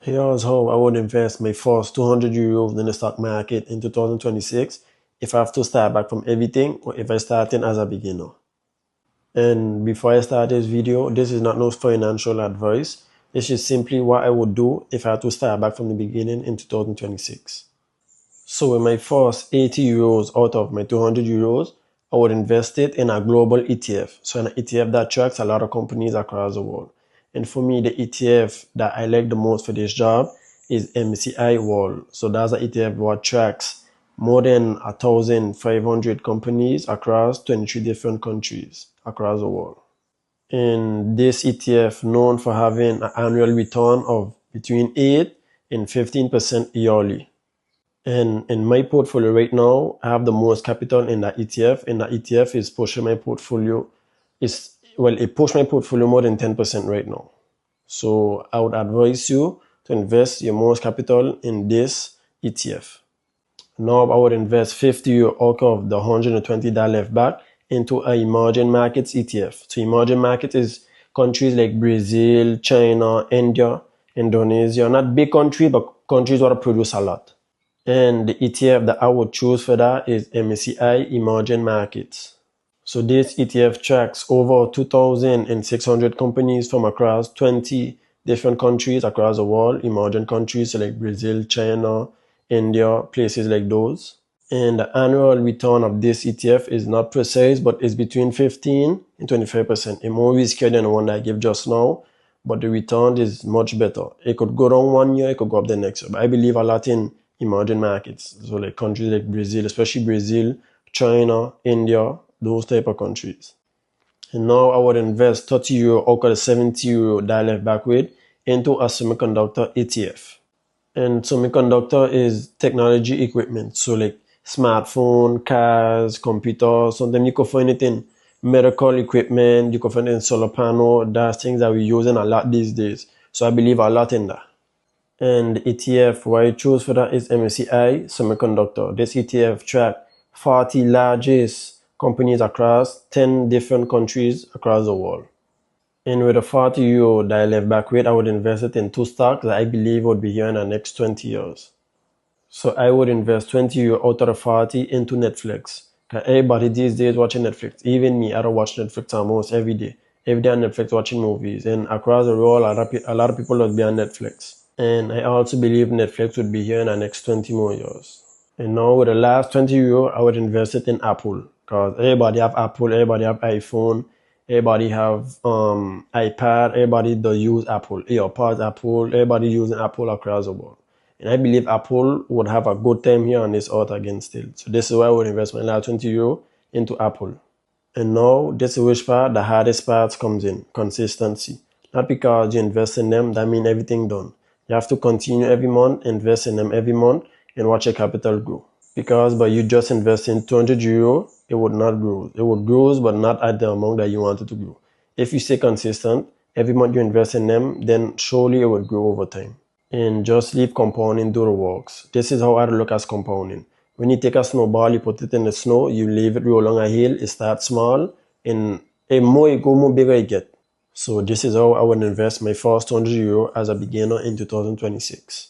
Here's how I would invest my first 200 euros in the stock market in 2026 if I have to start back from everything or if I start in as a beginner. And before I start this video, this is not no financial advice. This is simply what I would do if I had to start back from the beginning in 2026. So with my first 80 euros out of my 200 euros, I would invest it in a global ETF. So an ETF that tracks a lot of companies across the world. And for me, the ETF that I like the most for this job is MSCI World. So that's an ETF that tracks more than 1,500 companies across 23 different countries across the world. And this ETF known for having an annual return of between 8 and 15% yearly. And in my portfolio right now, I have the most capital in that ETF, and that ETF is pushing my portfolio. It pushed my portfolio more than 10% right now. So I would advise you to invest your most capital in this ETF. Now I would invest 50 euro out of the 120 that left back into an emerging markets ETF. So emerging markets is countries like Brazil, China, India, Indonesia. Not big countries, but countries that produce a lot. And the ETF that I would choose for that is MSCI Emerging Markets. So this ETF tracks over 2,600 companies from across 20 different countries across the world, emerging countries like Brazil, China, India, places like those. And the annual return of this ETF is not precise, but it's between 15 and 25%. It's more riskier than the one that I gave just now, but the return is much better. It could go down one year, it could go up the next year. But I believe a lot in emerging markets. So like countries like Brazil, especially Brazil, China, India, those type of countries. And now I would invest 30 euro out of the 70 euro that I left back with into a semiconductor ETF. And semiconductor is technology equipment. So like smartphone, cars, computers. Sometimes you can find it in medical equipment, you can find it in solar panel. That's things that we're using a lot these days. So I believe a lot in that. And the ETF what I choose for that is MSCI Semiconductor. This ETF tracks 40 largest companies across 10 different countries across the world. And with the 40 euro that I left back with, I would invest it in two stocks that I believe would be here in the next 20 years. So I would invest 20 euro out of the 40 into Netflix. Because everybody these days watching Netflix. Even me, I don't watch Netflix almost every day. Every day on Netflix watching movies. And across the world, a lot of people would be on Netflix. And I also believe Netflix would be here in the next 20 more years. And now with the last 20 euro, I would invest it in Apple. Because everybody have Apple, everybody have iPhone, everybody have iPad, everybody does use Apple. AirPods, Apple, everybody using Apple across the world. And I believe Apple would have a good time here on this earth again still. So this is why I would invest my last 20 euro into Apple. And now this is which part, the hardest part comes in, consistency. Not because you invest in them, that means everything done. You have to continue every month, invest in them every month, and watch your capital grow. Because by you just investing 200 euro, it would not grow. It would grow, but not at the amount that you want it to grow. If you stay consistent, every month you invest in them, then surely it will grow over time. And just leave compounding do the works. This is how I look at compounding. When you take a snowball, you put it in the snow, you leave it roll along a hill, it starts small, and the more you go, more bigger it get. So this is how I would invest my first 200 euro as a beginner in 2026.